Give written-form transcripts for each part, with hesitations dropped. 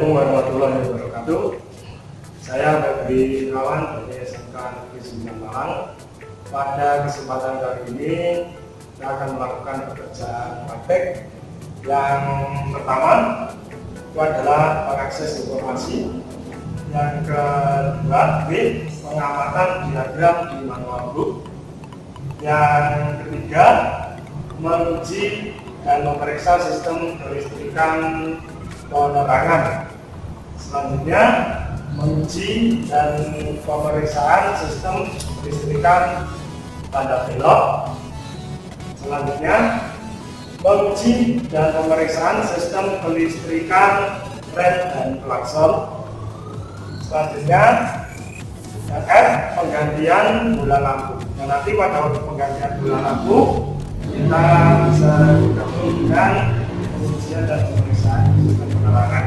Assalamualaikum warahmatullahi wabarakatuh. Saya Febri Irawan dari SMK Negeri 9 Malang. Pada kesempatan kali ini kita akan melakukan pekerjaan praktek. Yang pertama itu adalah mengakses informasi. Yang kedua, pengamatan diagram di manual book. Yang ketiga, menguji dan memeriksa sistem kelistrikan penerangan. Selanjutnya, menguji dan pemeriksaan sistem kelistrikan tanda belok. Selanjutnya, menguji dan pemeriksaan sistem kelistrikan rem dan klakson. Selanjutnya, penggantian bola lampu. Dan nanti pada waktu penggantian bola lampu, kita bisa bergabung dengan pengujian dan pemeriksaan sistem penerangan.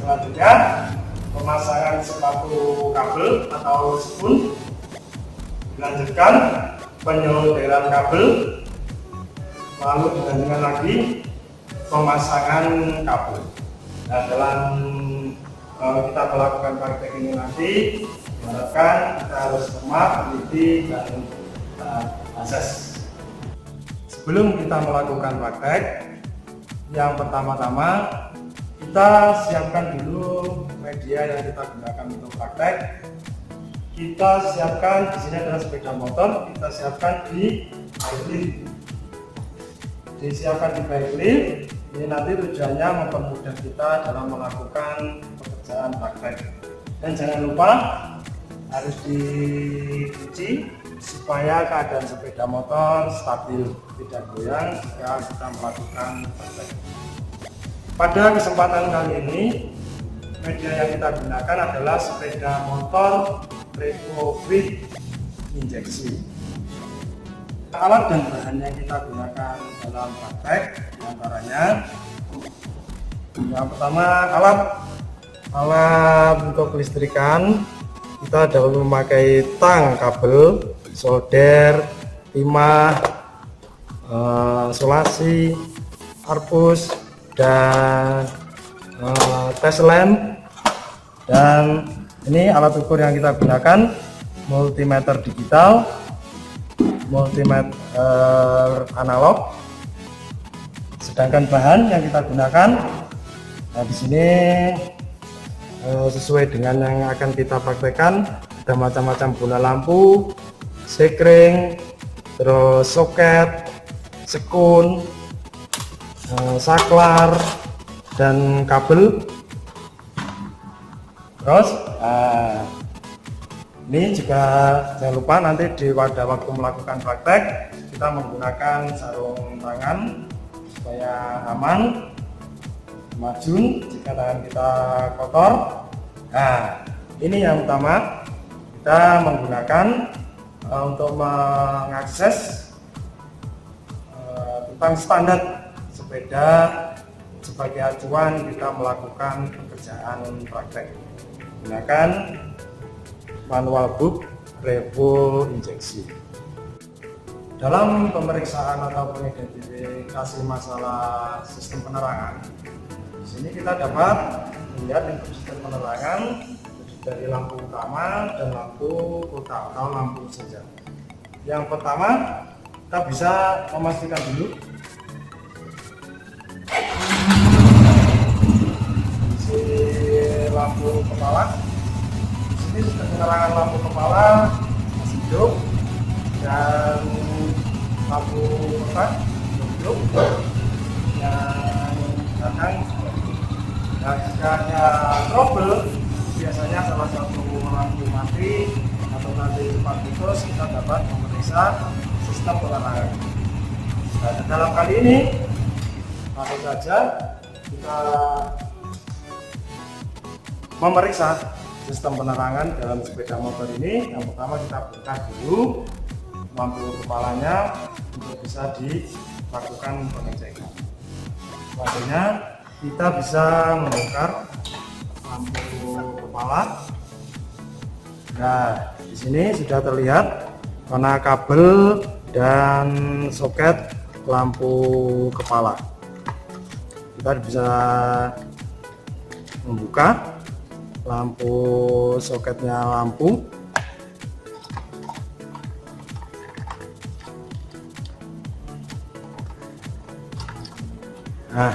Selanjutnya, pemasangan sepatu kabel atau spoon. Dilanjutkan penyolderan kabel, lalu dilanjutkan lagi pemasangan kabel. Nah, dalam kita melakukan praktek ini nanti diharapkan kita harus cermat, teliti, dan azas. Sebelum kita melakukan praktek, yang pertama-tama kita siapkan dulu media yang kita gunakan untuk praktek. Kita siapkan, di sini adalah sepeda motor, kita siapkan di bike lift. Disiapkan di bike lift, ini nanti tujuannya mempermudah kita dalam melakukan pekerjaan praktek. Dan jangan lupa harus dicuci supaya keadaan sepeda motor stabil, tidak goyang jika kita melakukan praktek. Pada kesempatan kali ini, media yang kita gunakan adalah sepeda motor Revo Fit injeksi. Alat dan bahan yang kita gunakan dalam praktek diantaranya, yang pertama alat untuk kelistrikan. Kita dapat memakai tang kabel, solder, timah, solasi, arbus, dan tes lem. Dan ini alat ukur yang kita gunakan, multimeter digital, multimeter analog. Sedangkan bahan yang kita gunakan, nah di sini sesuai dengan yang akan kita praktekkan, ada macam-macam bola lampu, sekring, terus soket, sekun, saklar, dan kabel. Terus ini juga jangan lupa nanti pada waktu melakukan praktek kita menggunakan sarung tangan supaya aman, majun jika tangan kita kotor. Nah, ini yang utama, kita menggunakan untuk mengakses tentang standar sepeda sebagai acuan kita melakukan pekerjaan praktek. Gunakan manual book Revo injeksi. Dalam pemeriksaan atau mengidentifikasi masalah sistem penerangan, di sini kita dapat melihat untuk sistem penerangan dari lampu utama dan lampu kota atau lampu senja. Yang pertama, kita bisa memastikan dulu lampu kepala. Di sini sistem penerangan lampu kepala masih hidup dan lampu kota hidup. Yang belakang, nah jika ada trouble, biasanya salah satu lampu mati atau nanti cepat putus, kita dapat memeriksa sistem penerangan. Nah, dalam kali ini langsung saja kita memeriksa sistem penerangan dalam sepeda motor ini. Yang pertama kita buka dulu lampu kepalanya untuk bisa dilakukan pengecekan. Selanjutnya kita bisa membongkar lampu kepala. Nah, di sini sudah terlihat mana kabel dan soket lampu kepala. Kita bisa membuka lampu soketnya lampu. Nah,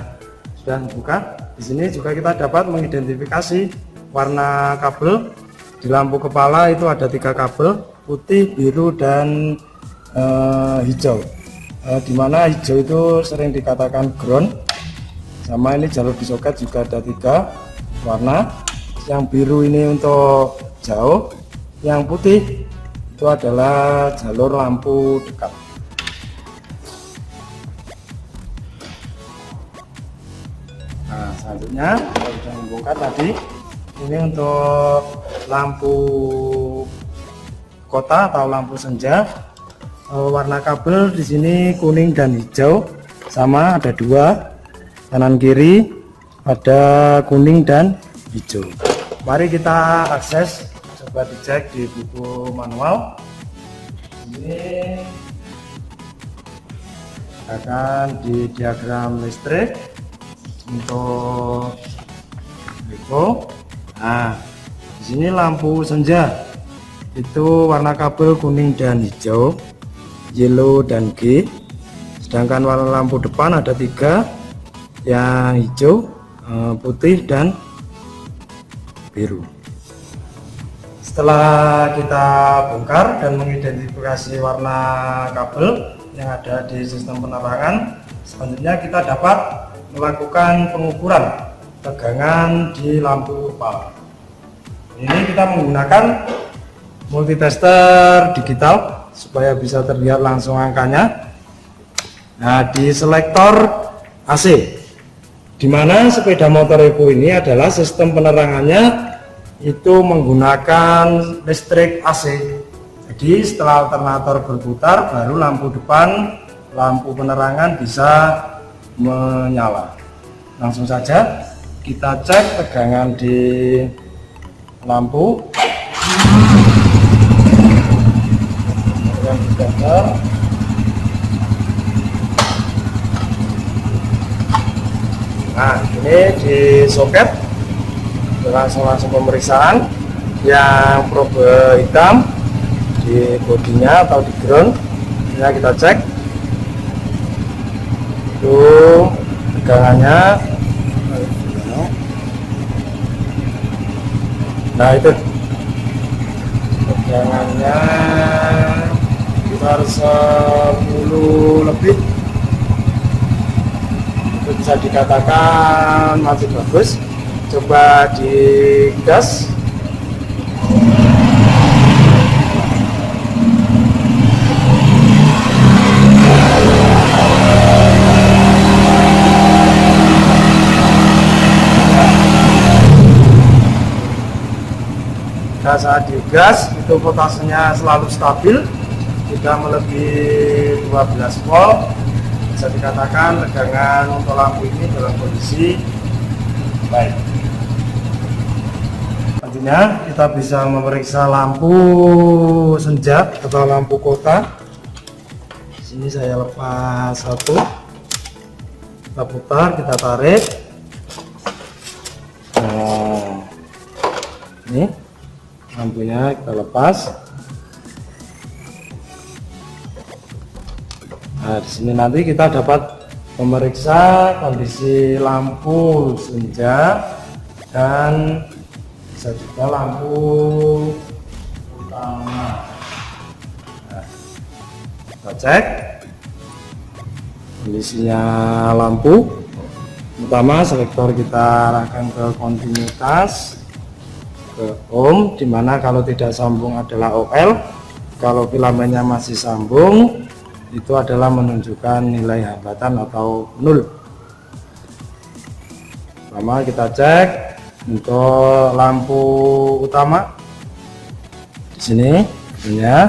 sudah membuka. Di sini juga kita dapat mengidentifikasi warna kabel. Di lampu kepala itu ada 3 kabel, putih, biru, dan hijau. Dimana hijau itu sering dikatakan ground. Sama ini jalur di soket juga ada 3 warna. Yang biru ini untuk jauh, yang putih itu adalah jalur lampu dekat. Nah, selanjutnya kita sudah membongkar tadi. Ini untuk lampu kota atau lampu senja. Warna kabel di sini kuning dan hijau, sama ada 2 kanan kiri, ada kuning dan hijau. Mari kita akses, coba dicek di buku manual. Ini akan di diagram listrik untuk Beko. Nah, di sini lampu senja itu warna kabel kuning dan hijau, yellow dan G. Sedangkan warna lampu depan ada 3, yang hijau, putih, dan biru. Setelah kita bongkar dan mengidentifikasi warna kabel yang ada di sistem penerangan, selanjutnya kita dapat melakukan pengukuran tegangan di lampu kepala. Ini kita menggunakan multitester digital supaya bisa terlihat langsung angkanya. Nah, di selektor AC, di mana sepeda motor Evo ini adalah sistem penerangannya itu menggunakan listrik AC. Jadi setelah alternator berputar, baru lampu depan, lampu penerangan bisa menyala. Langsung saja kita cek tegangan di lampu. Yang ditekan. Nah, ini di soket langsung pemeriksaan. Yang probe hitam di bodinya atau di ground, ini kita cek itu tegangannya. Nah, itu tegangannya sekitar 10 lebih. Itu bisa dikatakan masih bagus. Coba digas. Nah, saat digas itu voltasenya selalu stabil, tidak melebihi 12 volt. Bisa dikatakan tegangan untuk lampu ini dalam kondisi baik. Selanjutnya kita bisa memeriksa lampu senja atau lampu kota. Di sini saya lepas satu, kita putar, kita tarik. Nah, ini lampunya kita lepas. Nah, di sini nanti kita dapat memeriksa kondisi lampu senja dan bisa juga lampu utama. Nah, kita cek kondisinya lampu utama. Selektor kita arahkan ke kontinuitas, ke ohm, dimana kalau tidak sambung adalah OL, kalau filamennya masih sambung itu adalah menunjukkan nilai hambatan atau 0. Pertama kita cek untuk lampu utama. Di sini ya,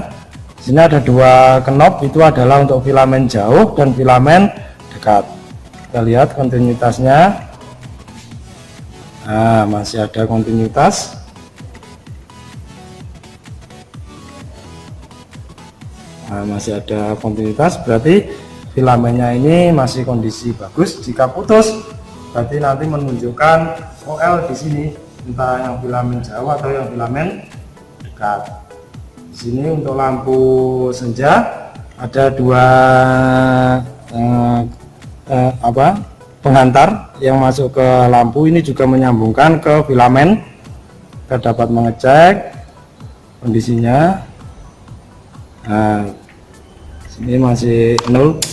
di sini ada 2 knob, itu adalah untuk filamen jauh dan filamen dekat. Kita lihat kontinuitasnya. Nah, masih ada kontinuitas. Nah, masih ada kontinuitas, berarti filamennya ini masih kondisi bagus. Jika putus berarti nanti menunjukkan OL di sini, entah yang filamen jauh atau yang filamen dekat. Di sini untuk lampu senja ada dua penghantar yang masuk ke lampu, ini juga menyambungkan ke filamen. Kita dapat mengecek kondisinya. Nah, sini masih 0.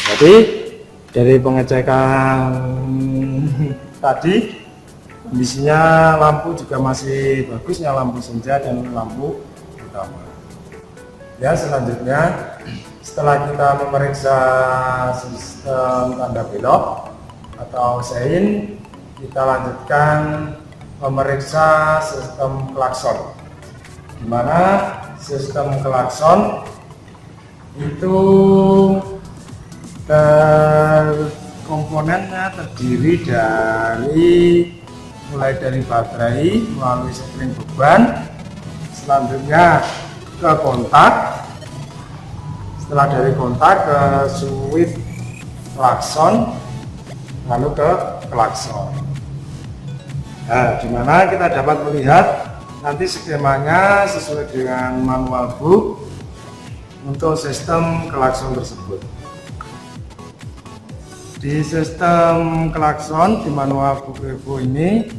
Jadi dari pengecekan tadi kondisinya lampu juga masih bagusnya, lampu senja dan lampu utama. Ya, selanjutnya setelah kita memeriksa sistem tanda belok atau sein, kita lanjutkan memeriksa sistem klakson, di mana sistem klakson itu komponennya terdiri dari mulai dari baterai melalui spring beban, selanjutnya ke kontak, setelah dari kontak ke switch klakson, lalu ke klakson. Nah, dimana kita dapat melihat nanti skemanya sesuai dengan manual book untuk sistem klakson tersebut. Di sistem klakson di manual book Evo ini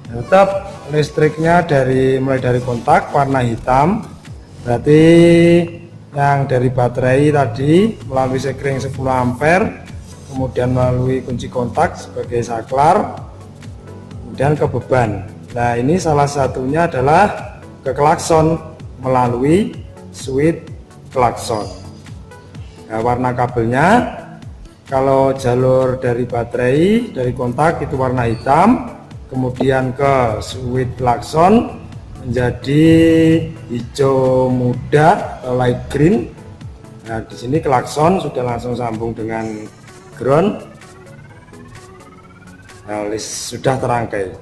tetap listriknya mulai dari kontak warna hitam, berarti yang dari baterai tadi melalui sekring 10 ampere, kemudian melalui kunci kontak sebagai saklar, kemudian ke beban. Nah, ini salah satunya adalah ke klakson melalui switch klakson. Nah, warna kabelnya kalau jalur dari baterai dari kontak itu warna hitam, kemudian ke switch klakson menjadi hijau muda atau light green. Nah, di sini klakson sudah langsung sambung dengan ground. Nah, list sudah terangkai.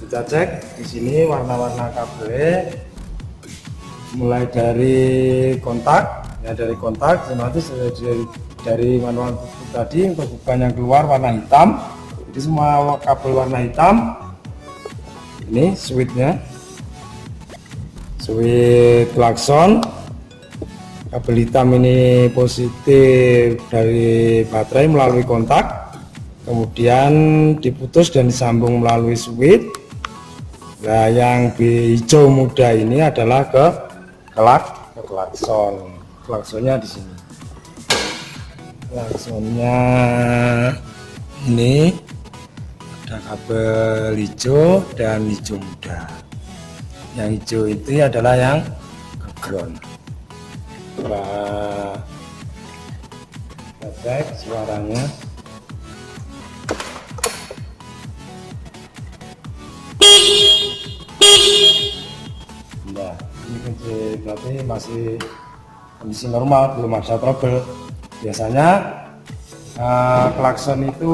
Kita cek di sini warna-warna kabelnya mulai dari kontak, ya dari kontak nanti dari manual tadi untuk beban yang keluar warna hitam. Jadi semua kabel warna hitam. Ini switchnya, switch klakson. Kabel hitam ini positif dari baterai melalui kontak, kemudian diputus dan disambung melalui switch. Nah, yang hijau muda ini adalah ke klakson. Klaksonnya di sini. Klaksonnya ini ada kabel hijau dan hijau muda. Yang hijau itu adalah yang ke ground. Nah, kita cek suaranya. Nah, ini kunci berarti masih kondisi normal, belum ada trouble. Biasanya klakson itu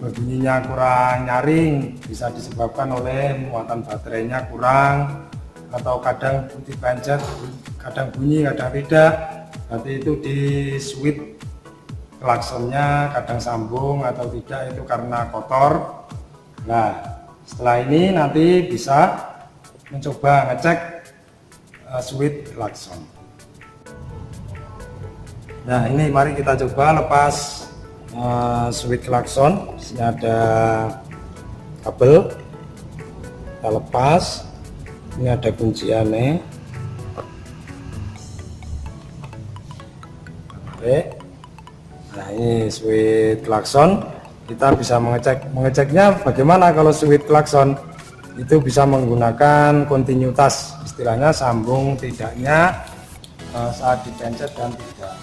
berbunyinya kurang nyaring, bisa disebabkan oleh muatan baterainya kurang, atau kadang putih pancet, kadang bunyi, kadang tidak. Nanti itu di switch klaksonnya kadang sambung atau tidak, itu karena kotor. Nah, setelah ini nanti bisa mencoba ngecek switch klakson. Nah, ini mari kita coba lepas switch klakson. Di sini ada kabel, kita lepas. Ini ada kunciannya. Oke. Nah, ini switch klakson. Kita bisa mengeceknya bagaimana kalau switch klakson itu bisa menggunakan kontinuitas, istilahnya sambung tidaknya saat dipencet dan tidak.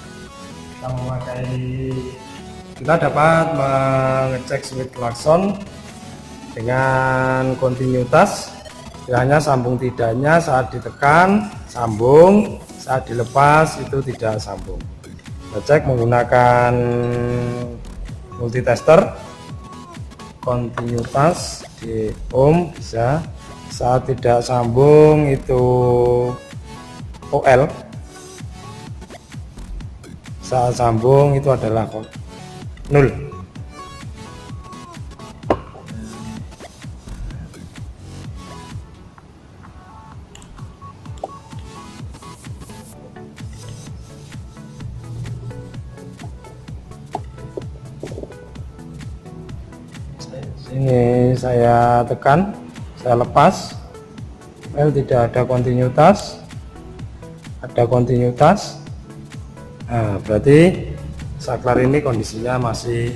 Kita dapat mengecek switch klakson dengan kontinuitas, istilahnya sambung tidaknya saat ditekan sambung, saat dilepas itu tidak sambung. Kita cek menggunakan multitester, kontinuitas di ohm bisa, saat tidak sambung itu OL, saat sambung itu adalah 0. Sini saya tekan, saya lepas, tidak ada kontinuitas, ada kontinuitas. Nah, berarti saklar ini kondisinya masih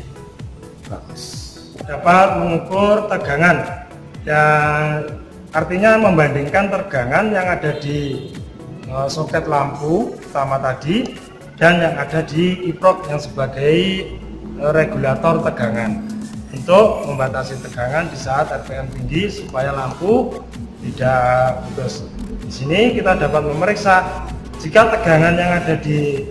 bagus. Dapat mengukur tegangan, yang artinya membandingkan tegangan yang ada di soket lampu utama tadi dan yang ada di kiprok yang sebagai regulator tegangan, untuk membatasi tegangan di saat RPM tinggi supaya lampu tidak putus. Di sini kita dapat memeriksa jika tegangan yang ada di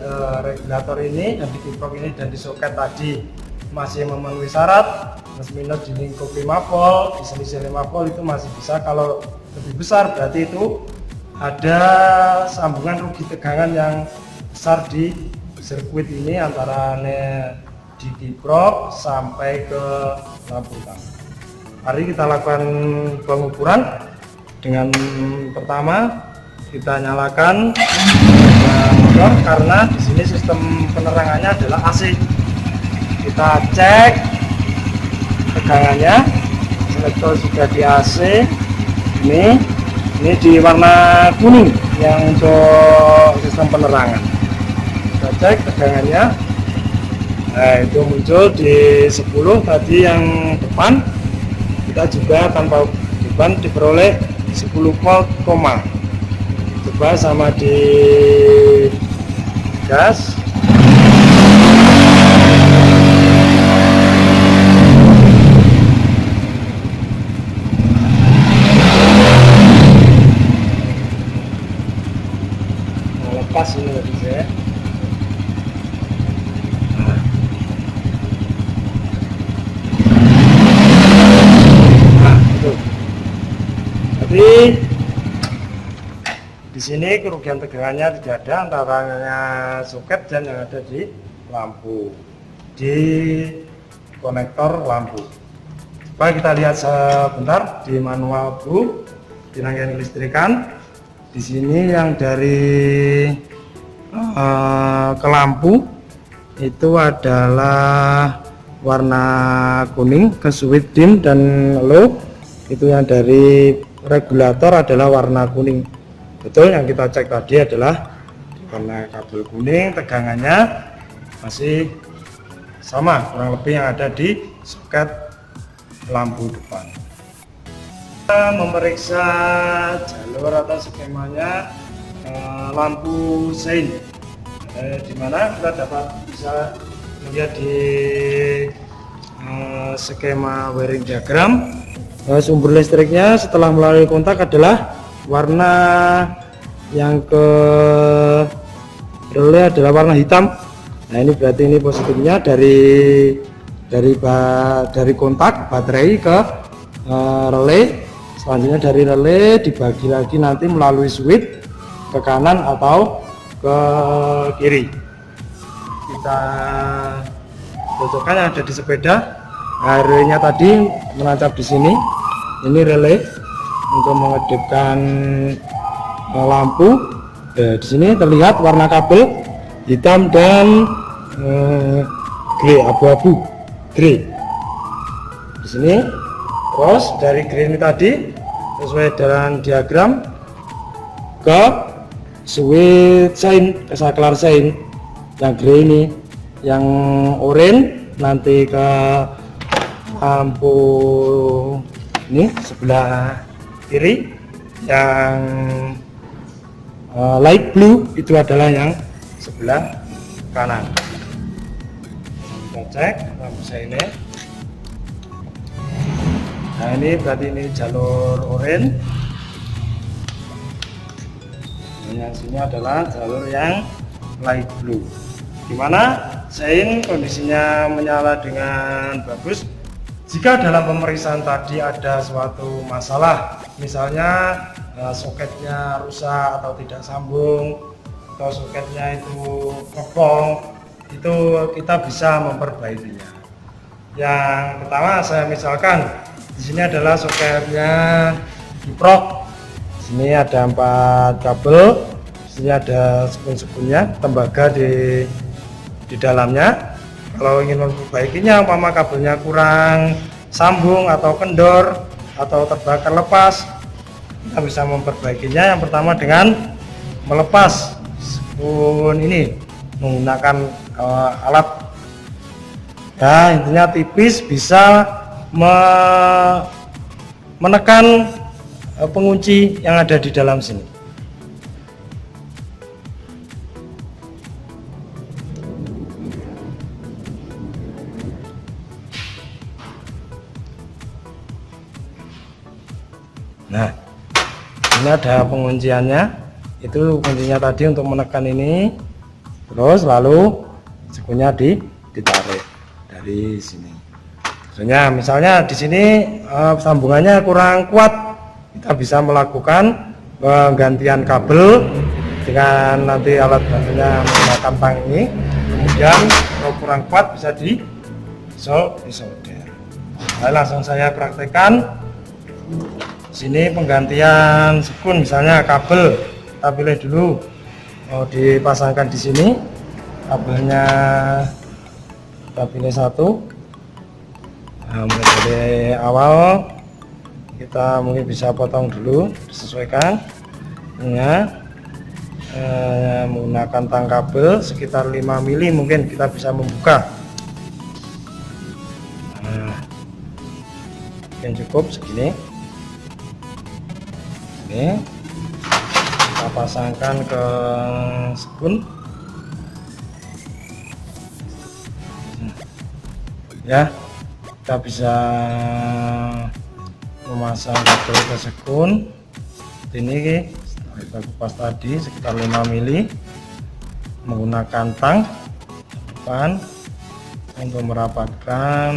regulator ini dan di kiprok ini dan di soket tadi masih memenuhi syarat, plus minus di lingkup 5 volt, di selisih 5 volt itu masih bisa. Kalau lebih besar berarti itu ada sambungan rugi tegangan yang besar di sirkuit ini antara di kiprok sampai ke lampu utama. Mari kita lakukan pengukuran. Dengan pertama kita nyalakan motor, karena di sini sistem penerangannya adalah AC. Kita cek tegangannya, selektor sudah di AC. Ini di warna kuning yang untuk sistem penerangan. Kita cek tegangannya. Nah, itu muncul di 10 tadi yang depan. Kita juga tanpa beban diperoleh 10 volt koma. Coba sama di gas. Nah, lepas ini tadi saya. Jadi di sini kerugian tegangannya tidak ada antaranya soket dan yang ada di lampu, di konektor lampu. Coba kita lihat sebentar di manual Bu, di rangkaian kelistrikan. Di sini yang dari ke lampu itu adalah warna kuning, ke switch dim dan low itu yang dari regulator adalah warna kuning. Betul, yang kita cek tadi adalah warna kabel kuning, tegangannya masih sama kurang lebih yang ada di soket lampu depan. Kita memeriksa jalur atau skemanya lampu sein, di mana kita dapat bisa melihat di skema wiring diagram. Sumber listriknya setelah melalui kontak adalah warna yang ke relay adalah warna hitam. Nah, ini berarti ini positifnya dari kontak baterai ke relay. Selanjutnya dari relay dibagi lagi nanti melalui switch ke kanan atau ke kiri. Kita cocokkan yang ada di sepeda. Nah, relaynya tadi menancap di sini. Ini relay untuk mengedipkan lampu. Di sini terlihat warna kabel hitam dan grey, abu-abu grey. Di sini terus dari grey ini tadi sesuai dengan diagram ke switch sein, ke saklar sein yang grey ini, yang oranye nanti ke lampu ini sebelah kiri, yang light blue itu adalah yang sebelah kanan. Kita cek lampu saya ini. Nah, ini berarti ini jalur oranye. Yang sini adalah jalur yang light blue, dimana sein kondisinya menyala dengan bagus. Jika dalam pemeriksaan tadi ada suatu masalah, misalnya soketnya rusak atau tidak sambung, atau soketnya itu kepong, itu kita bisa memperbaikinya. Yang pertama saya misalkan di sini adalah soketnya kiprok. Di sini ada 4 kabel, di sini ada sekun-sekunnya, tembaga di dalamnya. Kalau ingin memperbaikinya, umpama kabelnya kurang sambung atau kendor atau terbakar lepas, kita bisa memperbaikinya. Yang pertama dengan melepas sekun ini menggunakan alat, ya intinya tipis, bisa menekan pengunci yang ada di dalam sini. Nah, ini ada pengunciannya. Itu kuncinya tadi untuk menekan ini, terus lalu sekunnya ditarik dari sini. Misalnya di sini sambungannya kurang kuat, kita bisa melakukan penggantian kabel dengan nanti alat bantunya menggunakan tang ini. Kemudian kalau kurang kuat bisa disolder. Nah, langsung saya praktekkan. Sini penggantian sekun, misalnya kabel kita pilih dulu, mau dipasangkan di sini, kabelnya kita pilih 1. Nah, dari awal kita mungkin bisa potong dulu, disesuaikan ya, menggunakan tang kabel sekitar 5 mili mungkin kita bisa membuka. Nah, yang cukup segini. Ini kita pasangkan ke sekun ya, kita bisa memasang kabel ke sekun ini. Kita kupas tadi sekitar 5 mili menggunakan tang depan untuk merapatkan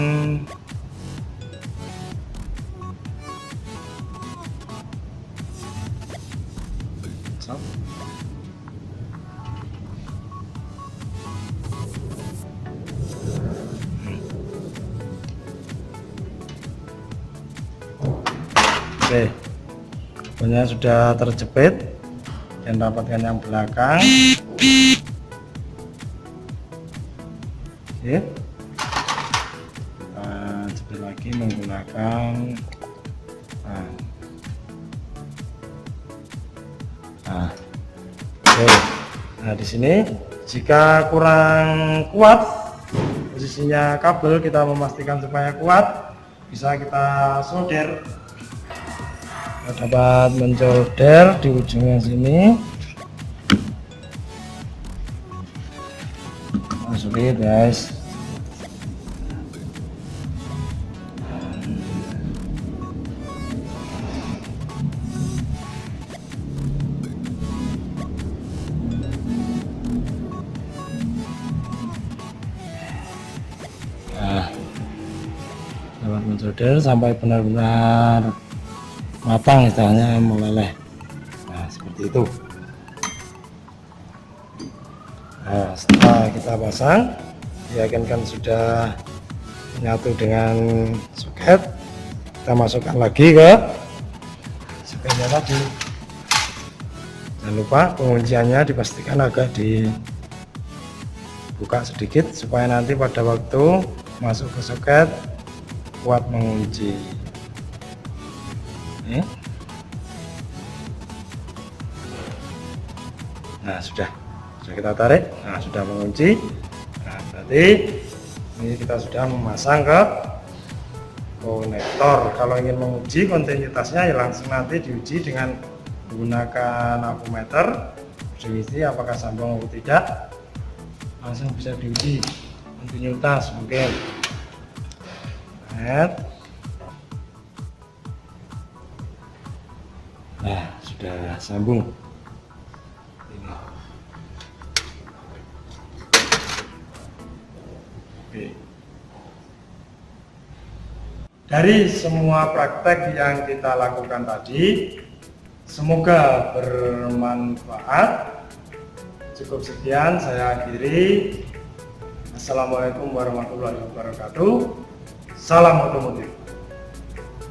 Oke, kabelnya sudah terjepit dan rapatkan yang belakang. Oke, kita jepit lagi menggunakan oke. Nah, di sini jika kurang kuat posisinya kabel, kita memastikan supaya kuat, bisa kita solder. Kita dapat mensolder di ujungnya sini. Sulit guys. Nah, dapat mensolder sampai benar-benar matang, istilahnya meleleh. Nah, seperti itu. Nah, setelah kita pasang, diyakinkan sudah menyatu dengan soket, kita masukkan lagi ke soketnya tadi. Jangan lupa pengunciannya dipastikan agak dibuka sedikit supaya nanti pada waktu masuk ke soket kuat mengunci. Nah, sudah kita tarik. Nah, sudah mengunci. Nah, berarti ini kita sudah memasang ke konektor. Kalau ingin menguji kontinuitasnya, ya langsung nanti diuji dengan menggunakan amphometer, diisi apakah sambung atau tidak. Langsung bisa diuji kontinuitas mungkin. Nah, sudah sambung. Ini. Oke. Dari semua praktek yang kita lakukan tadi, semoga bermanfaat. Cukup sekian, saya akhiri. Assalamualaikum warahmatullahi wabarakatuh. Salam otomotif.